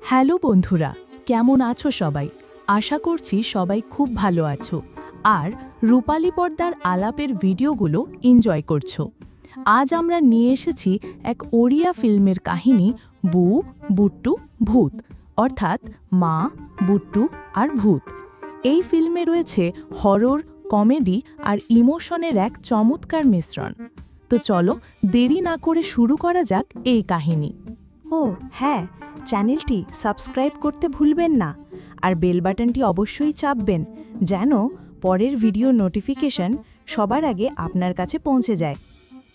Hello বন্ধুরা, কেমন আছো সবাই? আশা করছি সবাই খুব ভালো আছো আর রূপালী পর্দার আলাপের ভিডিওগুলো এনজয় করছো। আজ আমরা নিয়ে এসেছি এক ওড়িয়া ফিল্মের কাহিনী বু, বুট্টু, ভূত, অর্থাৎ মা, বুট্টু আর ভূত। এই ফিল্মে রয়েছে হরর, কমেডি আর ইমোশনের এক চমৎকার মিশ্রণ। তো চলো দেরি না করে শুরু করা যাক এই কাহিনী। ও হ্যাঁ, চ্যানেলটি সাবস্ক্রাইব করতে ভুলবেন না আর বেল বাটনটি অবশ্যই চাপবেন যেন পরের ভিডিও নোটিফিকেশন সবার আগে আপনার কাছে পৌঁছে যায়।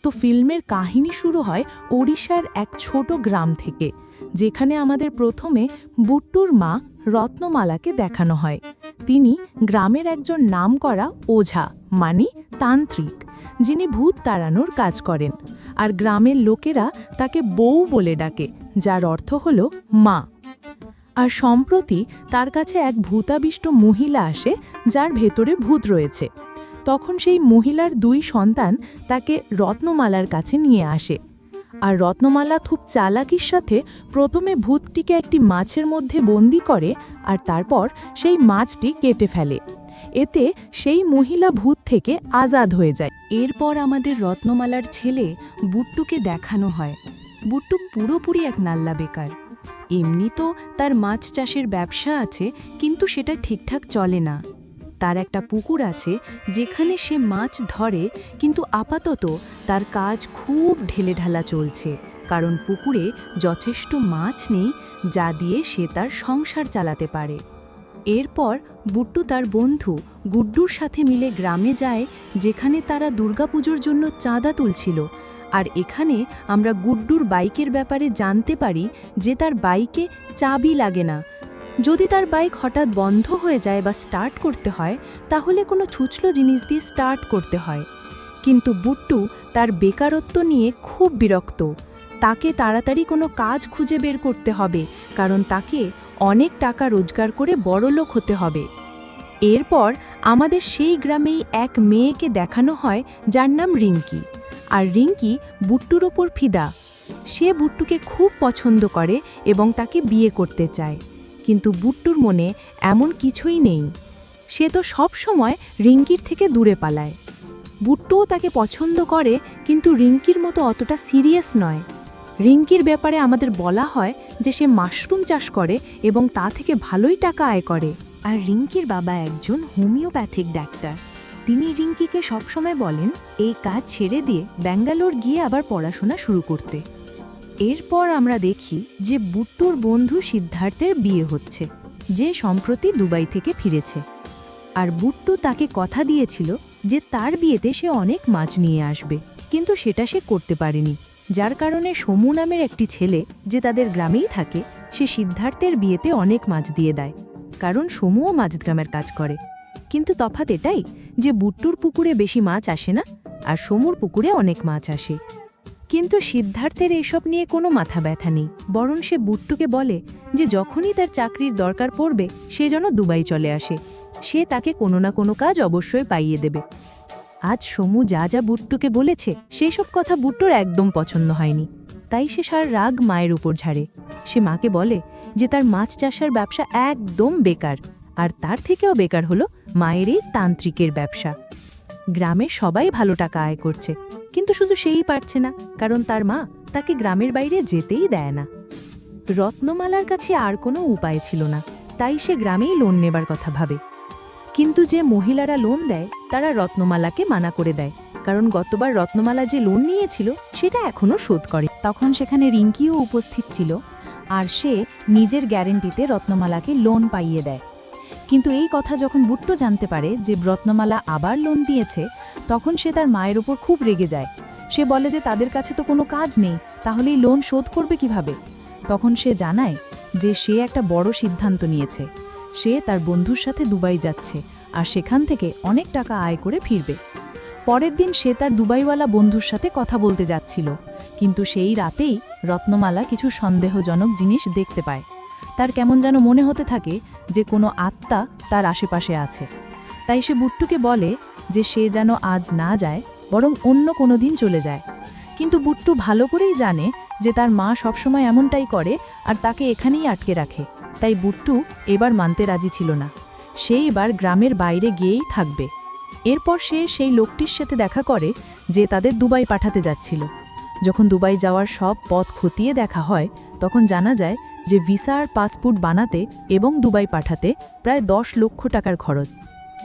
তো ফিল্মের কাহিনী শুরু হয় ওড়িশার এক ছোট গ্রাম থেকে, যেখানে আমাদের প্রথমে বুট্টুর মা রত্নমালাকে দেখানো হয়। তিনি গ্রামের একজন নামকরা ওঝা মানে তান্ত্রিক, যিনি ভূত তাড়ানোর কাজ করেন, আর গ্রামের লোকেরা তাকে বউ বলে ডাকে, যার অর্থ হল মা। আর সম্প্রতি তার কাছে এক ভূতাবিষ্ট মহিলা আসে, যার ভেতরে ভূত রয়েছে। তখন সেই মহিলার দুই সন্তান তাকে রত্নমালার কাছে নিয়ে আসে, আর রত্নমালা খুব চালাকির সাথে প্রথমে ভূতটিকে একটি মাছের মধ্যে বন্দি করে আর তারপর সেই মাছটি কেটে ফেলে। এতে সেই মহিলা ভূত থেকে আজাদ হয়ে যায়। এরপর আমাদের রত্নমালার ছেলে বুট্টুকে দেখানো হয়। বুট্টু পুরোপুরি এক নাল্লা বেকার। এমনি তো তার মাছ চাষের ব্যবসা আছে, কিন্তু সেটা ঠিকঠাক চলে না। তার একটা পুকুর আছে যেখানে সে মাছ ধরে, কিন্তু আপাতত তার কাজ খুব ঢেলেঢালা চলছে, কারণ পুকুরে যথেষ্ট মাছ নেই যা দিয়ে সে তার সংসার চালাতে পারে। এরপর বুট্টু তার বন্ধু গুড্ডুর সাথে মিলে গ্রামে যায়, যেখানে তারা দুর্গাপুজোর জন্য চাঁদা তুলছিল। আর এখানে আমরা গুড্ডুর বাইকের ব্যাপারে জানতে পারি যে তার বাইকে চাবি লাগে না। যদি তার বাইক হঠাৎ বন্ধ হয়ে যায় বা স্টার্ট করতে হয়, তাহলে কোনো ছুঁচলো জিনিস দিয়ে স্টার্ট করতে হয়। কিন্তু বুট্টু তার বেকারত্ব নিয়ে খুব বিরক্ত। তাকে তাড়াতাড়ি কোনো কাজ খুঁজে বের করতে হবে, কারণ তাকে অনেক টাকা রোজগার করে বড়লোক হতে হবে। এরপর আমাদের সেই গ্রামেই এক মেয়েকে দেখানো হয়, যার নাম রিঙ্কি। আর রিঙ্কি বুট্টুর ওপর ফিদা। সে বুট্টুকে খুব পছন্দ করে এবং তাকে বিয়ে করতে চায়, কিন্তু বুট্টুর মনে এমন কিছুই নেই। সে তো সব সময় রিঙ্কির থেকে দূরে পালায়। বুট্টুও তাকে পছন্দ করে, কিন্তু রিঙ্কির মতো অতটা সিরিয়াস নয়। রিঙ্কির ব্যাপারে আমাদের বলা হয় যে সে মাশরুম চাষ করে এবং তা থেকে ভালোই টাকা আয় করে। আর রিঙ্কির বাবা একজন হোমিওপ্যাথিক ডাক্তার। তিনি রিঙ্কিকে সবসময় বলেন এই কাজ ছেড়ে দিয়ে ব্যাঙ্গালোর গিয়ে আবার পড়াশোনা শুরু করতে। এরপর আমরা দেখি যে বুট্টুর বন্ধু সিদ্ধার্থের বিয়ে হচ্ছে, যে সম্প্রতি দুবাই থেকে ফিরেছে। আর বুট্টু তাকে কথা দিয়েছিল যে তার বিয়েতে সে অনেক মাছ নিয়ে আসবে, কিন্তু সেটা সে করতে পারেনি, যার কারণে সমু নামের একটি ছেলে যে তাদের গ্রামেই থাকে, সে সিদ্ধার্থের বিয়েতে অনেক মাছ দিয়ে দেয়, কারণ সমুও মাছগ্রামের কাজ করে। কিন্তু তফাৎ এটাই যে বুট্টুর পুকুরে বেশি মাছ আসে না, আর সমুর পুকুরে অনেক মাছ আসে। কিন্তু সিদ্ধার্থের এসব নিয়ে কোনো মাথা ব্যথা নেই, বরং সে বুট্টুকে বলে যে যখনই তার চাকরির দরকার পড়বে সে যেন দুবাই চলে আসে, সে তাকে কোনো না কোনো কাজ অবশ্যই পাইয়ে দেবে। আজ সমু যা যা বুট্টুকে বলেছে সেই সব কথা বুট্টুর একদম পছন্দ হয়নি, তাই সে সার রাগ মায়ের উপর ঝাড়ে। সে মাকে বলে যে তার মাছ চাষের ব্যবসা একদম বেকার, আর তার থেকেও বেকার হলো মায়ের এই তান্ত্রিকের ব্যবসা। গ্রামের সবাই ভালো টাকা আয় করছে, কিন্তু শুধু সেই পারছে না, কারণ তার মা তাকে গ্রামের বাইরে যেতেই দেয় না। রত্নমালার কাছে আর কোনো উপায় ছিল না, তাই সে গ্রামেই লোন নেবার কথা ভাবে। কিন্তু যে মহিলারা লোন দেয় তারা রত্নমালাকে মানা করে দেয়, কারণ গতবার রত্নমালা যে লোন নিয়েছিল সেটা এখনও শোধ করে। তখন সেখানে রিঙ্কিও উপস্থিত ছিল, আর সে নিজের গ্যারেন্টিতে রত্নমালাকে লোন পাইয়ে দেয়। কিন্তু এই কথা যখন বুট্টু জানতে পারে যে রত্নমালা আবার লোন দিয়েছে, তখন সে তার মায়ের ওপর খুব রেগে যায়। সে বলে যে তাদের কাছে তো কোনো কাজ নেই, তাহলে এই লোন শোধ করবে কিভাবে। তখন সে জানায় যে সে একটা বড় সিদ্ধান্ত নিয়েছে। সে তার বন্ধুর সাথে দুবাই যাচ্ছে, আর সেখান থেকে অনেক টাকা আয় করে ফিরবে। পরের দিন সে তার দুবাইওয়ালা বন্ধুর সাথে কথা বলতে যাচ্ছিল, কিন্তু সেই রাতেই রত্নমালা কিছু সন্দেহজনক জিনিস দেখতে পায়। তার কেমন যেন মনে হতে থাকে যে কোনো আত্মা তার আশেপাশে আছে। তাই সে বুট্টুকে বলে যে সে যেন আজ না যায়, বরং অন্য কোনো দিন চলে যায়। কিন্তু বুট্টু ভালো করেই জানে যে তার মা সবসময় এমনটাই করে আর তাকে এখানেই আটকে রাখে। তাই বুট্টু এবার মানতে রাজি ছিল না। সে এবার গ্রামের বাইরে গিয়েই থাকবে। এরপর সে সেই লোকটির সাথে দেখা করে যে তাদের দুবাই পাঠাতে যাচ্ছিল। যখন দুবাই যাওয়ার সব পথ খতিয়ে দেখা হয় তখন জানা যায় যে ভিসা আর পাসপোর্ট বানাতে এবং দুবাই পাঠাতে প্রায় 10 লক্ষ টাকার খরচ।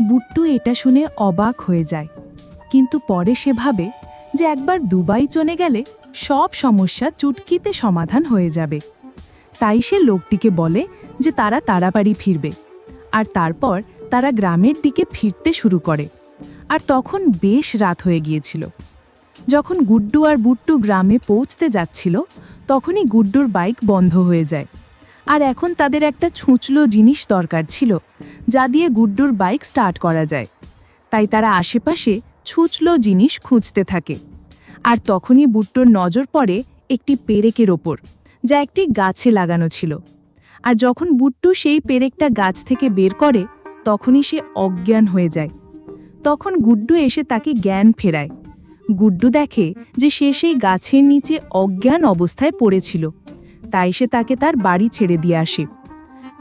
বুট্টু এটা শুনে অবাক হয়ে যায়, কিন্তু পরে সে ভাবে যে একবার দুবাই চলে গেলে সব সমস্যা চুটকিতে সমাধান হয়ে যাবে। তাই সে লোকটিকে বলে যে তারা তাড়াতাড়ি ফিরবে। আর তারপর তারা গ্রামের দিকে ফিরতে শুরু করে। আর তখন বেশ রাত হয়ে গিয়েছিল। যখন গুড্ডু আর বুট্টু গ্রামে পৌঁছতে যাচ্ছিল তখনই গুড্ডুর বাইক বন্ধ হয়ে যায়। আর এখন তাদের একটা ছুঁচলো জিনিস দরকার ছিল যা দিয়ে গুড্ডুর বাইক স্টার্ট করা যায়। তাই তারা আশেপাশে ছুঁচলো জিনিস খুঁজতে থাকে। আর তখনই বুট্টুর নজর পড়ে একটি পেরেকের ওপর, যা একটি গাছে লাগানো ছিল। আর যখন বুট্টু সেই পেরেকটা গাছ থেকে বের করে তখনই সে অজ্ঞান হয়ে যায়। তখন গুড্ডু এসে তাকে জ্ঞান ফেরায়। গুড্ডু দেখে যে সে সেই গাছের নিচে অজ্ঞান অবস্থায় পড়েছিল। তাই সে তাকে তার বাড়ি ছেড়ে দিয়ে আসে।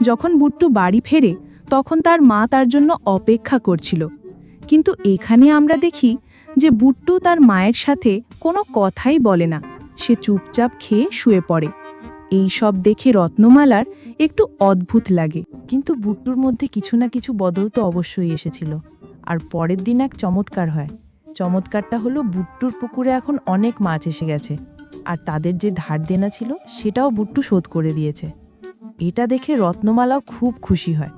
যখন বুট্টু বাড়ি ফেরে তখন তার মা তার জন্য অপেক্ষা করছিল। কিন্তু এখানে আমরা দেখি যে বুট্টু তার মায়ের সাথে কোনো কথাই বলে না, সে চুপচাপ খেয়ে শুয়ে পড়ে। এই সব দেখে রত্নমালার একটু অদ্ভুত লাগে, কিন্তু বুট্টুর মধ্যে কিছু না কিছু বদল তো অবশ্যই এসেছিল। আর পরের দিন এক চমৎকার হয়। চমৎকারটা হলো বুট্টুর পুকুরে এখন অনেক মাছ এসে গেছে, আর তাদের যে ধার দেনা ছিল সেটাও বুট্টু শোধ করে দিয়েছে। এটা দেখে রত্নমালাও খুব খুশি হয়।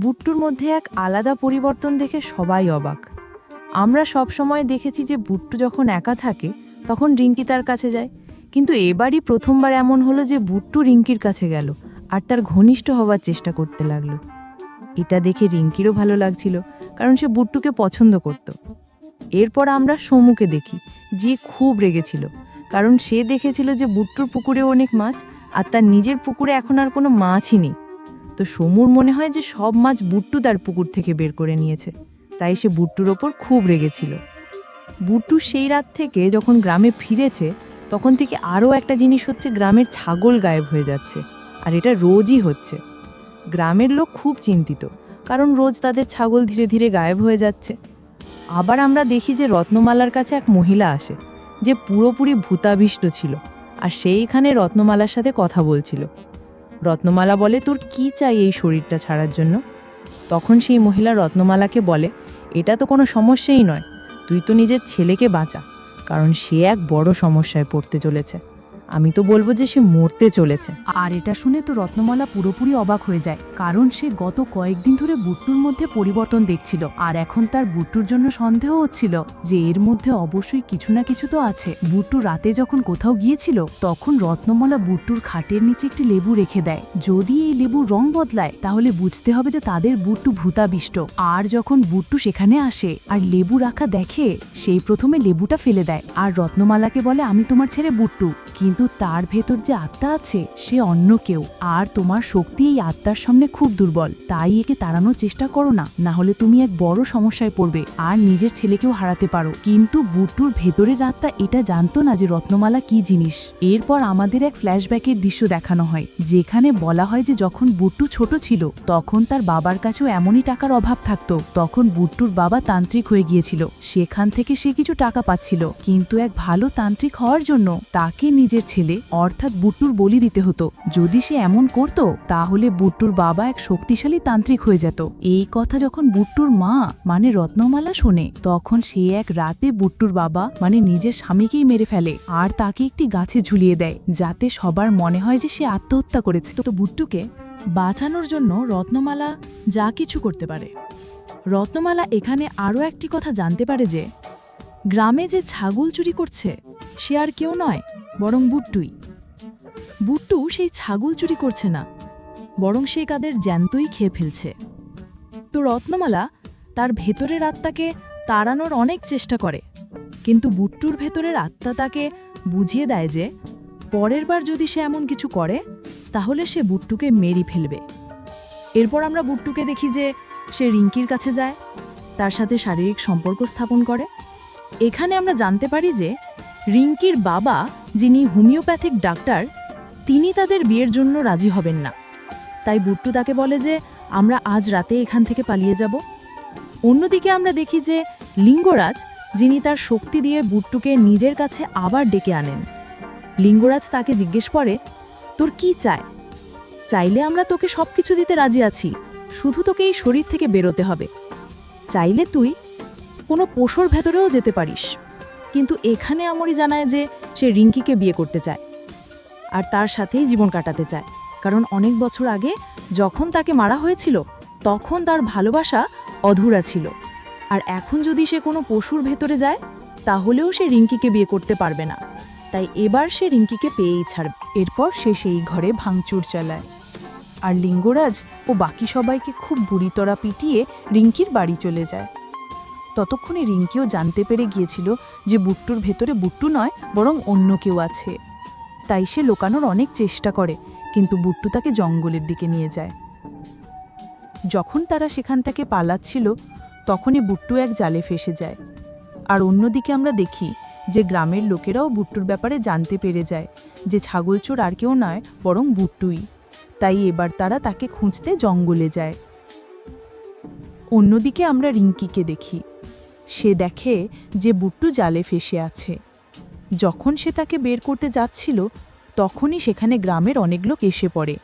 বুট্টুর মধ্যে এক আলাদা পরিবর্তন দেখে সবাই অবাক। আমরা সব সময় দেখেছি যে বুট্টু যখন একা থাকে তখন রিঙ্কি তার কাছে যায়, কিন্তু এবারই প্রথমবার এমন হলো যে বুট্টু রিঙ্কির কাছে গেল আর তার ঘনিষ্ঠ হওয়ার চেষ্টা করতে লাগলো। এটা দেখে রিঙ্কিরও ভালো লাগছিল, কারণ সে বুট্টুকে পছন্দ করত। এরপর আমরা সমুকে দেখি, যে খুব রেগেছিল, কারণ সে দেখেছিল যে বুট্টুর পুকুরে অনেক মাছ আর তার নিজের পুকুরে এখন আর কোনো মাছই নেই। তো সমুর মনে হয় যে সব মাছ বুট্টু তার পুকুর থেকে বের করে নিয়েছে, তাই সে বুট্টুর ওপর খুব রেগেছিল। বুট্টু সেই রাত থেকে যখন গ্রামে ফিরেছে তখন থেকে আরও একটা জিনিস হচ্ছে, গ্রামের ছাগল গায়েব হয়ে যাচ্ছে। আর এটা রোজই হচ্ছে। গ্রামের লোক খুব চিন্তিত, কারণ রোজ তাদের ছাগল ধীরে ধীরে গায়েব হয়ে যাচ্ছে। আবার আমরা দেখি যে রত্নমালার কাছে এক মহিলা আসে, যে পুরোপুরি ভূতাবিষ্ট ছিল, আর সেইখানে রত্নমালার সাথে কথা বলছিল। রত্নমালা বলে, তোর কি চাই এই শরীরটা ছাড়ার জন্য? তখন সেই মহিলা রত্নমালাকে বলে, এটা তো কোনো সমস্যাই নয়, তুই তো নিজের ছেলেকে বাঁচা, কারণ সে এক বড় সমস্যায় পড়তে চলেছে। আমি তো বলবো যে সে মরতে চলেছে। আর এটা শুনে তো রত্নমালা পুরোপুরি অবাক হয়ে যায়, কারণ সে গত কয়েকদিন ধরে বুট্টুর মধ্যে পরিবর্তন দেখছিল, আর এখন তার বুট্টুর জন্য সন্দেহ হচ্ছিল যে এর মধ্যে অবশ্যই কিছু না কিছু তো আছে। বুট্টু রাতে যখন কোথাও গিয়েছিল তখন রত্নমালা বুট্টুর খাটের নিচে একটি লেবু রেখে দেয়। যদি এই লেবুর রং বদলায় তাহলে বুঝতে হবে যে তাদের বুট্টু ভূতাবিষ্ট। আর যখন বুট্টু সেখানে আসে আর লেবু রাখা দেখে, সেই প্রথমে লেবুটা ফেলে দেয় আর রত্নমালাকে বলে, আমি তোমার ছেলে বুট্টু, কিন্তু তার ভেতর যে আত্মা আছে সে অন্য কেউ, আর তোমার শক্তি এই আত্মার সামনে খুব দুর্বল। তাই একে তাড়ানোর চেষ্টা করো না, না হলে তুমি এক বড় সমস্যায় পড়বে আর নিজের ছেলেকেও হারাতে পারো। কিন্তু বুট্টুর ভেতরের আত্মা এটা জানতো না যে রত্নমালা কি জিনিস। এরপর আমাদের এক ফ্ল্যাশব্যাকের দৃশ্য দেখানো হয়, যেখানে বলা হয় যে যখন বুট্টু ছোট ছিল তখন তার বাবার কাছেও এমনই টাকার অভাব থাকতো। তখন বুট্টুর বাবা তান্ত্রিক হয়ে গিয়েছিল, সেখান থেকে সে কিছু টাকা পাচ্ছিল, কিন্তু এক ভালো তান্ত্রিক হওয়ার জন্য তাকে নিজের ছেলে অর্থাৎ বুট্টুর বলি দিতে হতো। যদি সে এমন করত তাহলে বুট্টুর বাবা এক শক্তিশালী তান্ত্রিক হয়ে যেত। এই কথা যখন বুট্টুর মা মানে রত্নমালা শোনে তখন সে এক রাতে বুট্টুর বাবা মানে নিজের স্বামীকেই মেরে ফেলে আর তাকে একটি গাছে ঝুলিয়ে দেয়, যাতে সবার মনে হয় যে সে আত্মহত্যা করেছে। তো বুট্টুকে বাঁচানোর জন্য রত্নমালা যা কিছু করতে পারে। রত্নমালা এখানে আরও একটি কথা জানতে পারে যে গ্রামে যে ছাগল চুরি করছে সে আর কেউ নয়, বরং বুট্টুই। বুট্টু সেই ছাগল চুরি করছে না, বরং সে কাদের জ্যান্তই খেয়ে ফেলছে। তো রত্নমালা তার ভেতরের আত্মাকে তাড়ানোর অনেক চেষ্টা করে, কিন্তু বুট্টুর ভেতরের আত্মা তাকে বুঝিয়ে দেয় যে পরের বার যদি সে এমন কিছু করে তাহলে সে বুট্টুকে মেরে ফেলবে। এরপর আমরা বুট্টুকে দেখি যে সে রিঙ্কির কাছে যায়, তার সাথে শারীরিক সম্পর্ক স্থাপন করে। এখানে আমরা জানতে পারি যে রিঙ্কির বাবা যিনি হোমিওপ্যাথিক ডাক্তার, তিনি তাদের বিয়ের জন্য রাজি হবেন না। তাই বুট্টু তাকে বলে যে আমরা আজ রাতে এখান থেকে পালিয়ে যাব। অন্যদিকে আমরা দেখি যে লিঙ্গরাজ, যিনি তার শক্তি দিয়ে বুট্টুকে নিজের কাছে আবার ডেকে আনেন। লিঙ্গরাজ তাকে জিজ্ঞেস করে, তোর কি চায়? চাইলে আমরা তোকে সব কিছু দিতে রাজি আছি, শুধু তোকে এই শরীর থেকে বেরোতে হবে। চাইলে তুই কোনো পশুর ভেতরেও যেতে পারিস। কিন্তু এখানে আমরি জানায় যে সে রিঙ্কিকে বিয়ে করতে চায় আর তার সাথেই জীবন কাটাতে চায়, কারণ অনেক বছর আগে যখন তাকে মারা হয়েছিল তখন তার ভালোবাসা অধুরা ছিল। আর এখন যদি সে কোনো পশুর ভেতরে যায় তাহলেও সে রিঙ্কিকে বিয়ে করতে পারবে না। তাই এবার সে রিঙ্কিকে পেয়েই ছাড়বে। এরপর সে সেই ঘরে ভাঙচুর চালায় আর লিঙ্গরাজ ও বাকি সবাইকে খুব বুড়িতরা পিটিয়ে রিঙ্কির বাড়ি চলে যায়। ততক্ষণে রিঙ্কিও জানতে পেরে গিয়েছিল যে বুট্টুর ভেতরে বুট্টু নয় বরং অন্য কেউ আছে। তাই সে লুকানোর অনেক চেষ্টা করে, কিন্তু বুট্টু তাকে জঙ্গলের দিকে নিয়ে যায়। যখন তারা সেখান থেকে পালাচ্ছিল তখনই বুট্টু এক জালে ফেসে যায়। আর অন্যদিকে আমরা দেখি যে গ্রামের লোকেরাও বুট্টুর ব্যাপারে জানতে পেরে যায় যে ছাগলচোর আর কেউ নয় বরং বুট্টুই। তাই এবার তারা তাকে খুঁজতে জঙ্গলে যায়। অন্যদিকে আমরা রিঙ্কিকে দেখি। সে দেখে যে বুট্টু জালে ফেসে আছে। যখন সে তাকে বের করতে যাচ্ছিল তখনই সেখানে গ্রামের অনেক লোক এসে পড়ে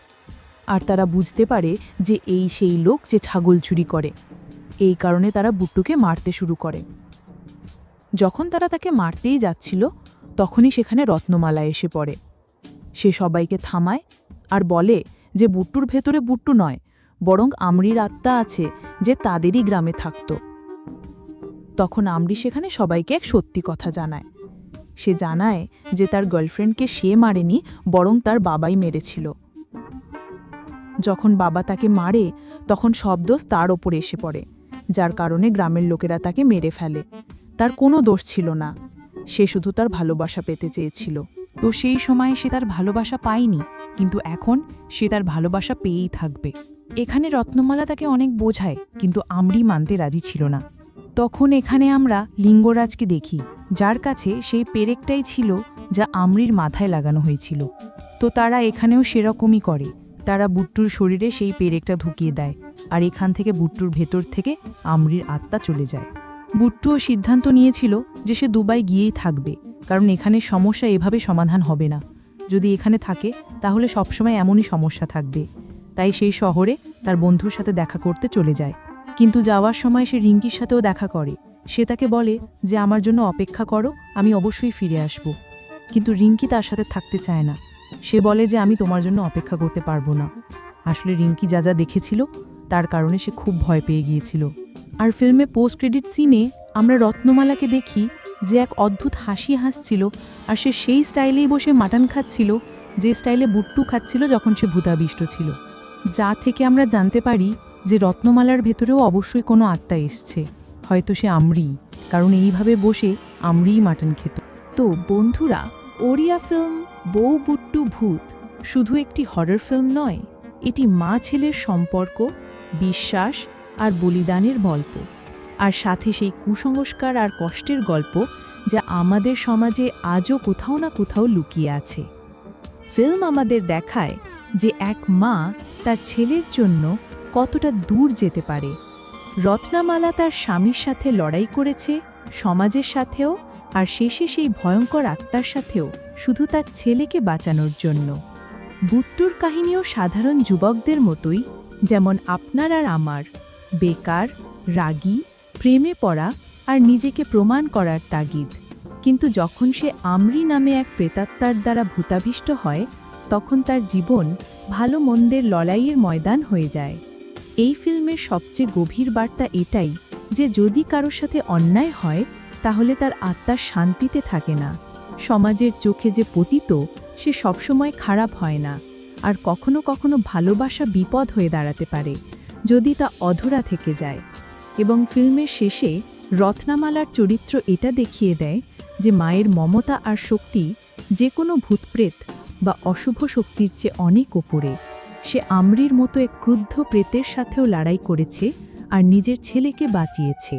আর তারা বুঝতে পারে যে এই সেই লোক যে ছাগল চুরি করে। এই কারণে তারা বুট্টুকে মারতে শুরু করে। যখন তারা তাকে মারতেই যাচ্ছিল তখনই সেখানে রত্নমালা এসে পড়ে। সে সবাইকে থামায় আর বলে যে বুট্টুর ভেতরে বুট্টু নয় বরং আমরির আত্মা আছে যে তাদেরই গ্রামে থাকত। তখন আমরি সেখানে সবাইকে এক সত্যি কথা জানায়। সে জানায় যে তার গার্লফ্রেন্ডকে সে মারেনি বরং তার বাবাই মেরেছিল। যখন বাবা তাকে মারে তখন সব দোষ তার ওপর এসে পড়ে, যার কারণে গ্রামের লোকেরা তাকে মেরে ফেলে। তার কোনো দোষ ছিল না, সে শুধু তার ভালোবাসা পেতে চেয়েছিল। তো সেই সময় সে তার ভালোবাসা পায়নি, কিন্তু এখন সে তার ভালোবাসা পেয়েই থাকবে। এখানে রত্নমালা তাকে অনেক বোঝায়, কিন্তু আমরি মানতে রাজি ছিল না। তখন এখানে আমরা লিঙ্গরাজকে দেখি, যার কাছে সেই পেরেকটাই ছিল যা আমরির মাথায় লাগানো হয়েছিল। তো তারা এখানেও সেরকমই করে, তারা বুট্টুর শরীরে সেই পেরেকটা ঢুকিয়ে দেয় আর এখান থেকে বুট্টুর ভেতর থেকে আমরির আত্মা চলে যায়। বুট্টুও সিদ্ধান্ত নিয়েছিল যে সে দুবাই গিয়েই থাকবে, কারণ এখানে সমস্যা এভাবে সমাধান হবে না। যদি এখানে থাকে তাহলে সবসময় এমনই সমস্যা থাকবে। তাই সেই শহরে তার বন্ধুর সাথে দেখা করতে চলে যায়। কিন্তু যাওয়ার সময় সে রিঙ্কির সাথেও দেখা করে। সে তাকে বলে যে আমার জন্য অপেক্ষা করো, আমি অবশ্যই ফিরে আসব। কিন্তু রিঙ্কি তার সাথে থাকতে চায় না। সে বলে যে আমি তোমার জন্য অপেক্ষা করতে পারবো না। আসলে রিঙ্কি যা যা দেখেছিল তার কারণে সে খুব ভয় পেয়ে গিয়েছিল। আর ফিল্মে পোস্ট ক্রেডিট সিনে আমরা রত্নমালাকে দেখি যে এক অদ্ভুত হাসি হাসছিল, আর সে সেই স্টাইলেই বসে মাটন খাচ্ছিল যে স্টাইলে বুট্টু খাচ্ছিল যখন সে ভূতাবিষ্ট ছিল। যা থেকে আমরা জানতে পারি যে রত্নমালার ভেতরেও অবশ্যই কোনো আত্মা এসছে, হয়তো সে আমরি, কারণ এইভাবে বসে আমরিই মাটন খেত। তো বন্ধুরা, ওড়িয়া ফিল্ম বউ বুট্টু ভূত শুধু একটি হরর ফিল্ম নয়, এটি মা ছেলের সম্পর্ক, বিশ্বাস আর বলিদানের গল্প, আর সাথে সেই কুসংস্কার আর কষ্টের গল্প যা আমাদের সমাজে আজও কোথাও না কোথাও লুকিয়ে আছে। ফিল্ম আমাদের দেখায় যে এক মা তার ছেলের জন্য কতটা দূর যেতে পারে। রত্নমালা তার স্বামীর সাথে লড়াই করেছে, সমাজের সাথেও, আর শেষে সেই ভয়ঙ্কর আত্মার সাথেও, শুধু তার ছেলেকে বাঁচানোর জন্য। বুট্টুর কাহিনীও সাধারণ যুবকদের মতোই, যেমন আপনার আর আমার, বেকার, রাগী, প্রেমে পড়া আর নিজেকে প্রমাণ করার তাগিদ। কিন্তু যখন সে আমরি নামে এক প্রেতাত্মার দ্বারা ভূতাভিষ্ট হয় তখন তার জীবন ভালো মন্দের লড়াইয়ের ময়দান হয়ে যায়। এই ফিল্মের সবচেয়ে গভীর বার্তা এটাই যে যদি কারোর সাথে অন্যায় হয় তাহলে তার আত্মা শান্তিতে থাকে না। সমাজের চোখে যে পতিত সে সবসময় খারাপ হয় না, আর কখনো কখনো ভালোবাসা বিপদ হয়ে দাঁড়াতে পারে যদি তা অধরা থেকে যায়। এবং ফিল্মের শেষে রত্নমালার চরিত্র এটা দেখিয়ে দেয় যে মায়ের মমতা আর শক্তি যে কোনো ভূতপ্রেত বা অশুভ শক্তির চেয়ে অনেক ওপরে। সে আমরির মতো এক ক্রুদ্ধ প্রেতের সাথেও লড়াই করেছে আর নিজের ছেলেকে বাঁচিয়েছে।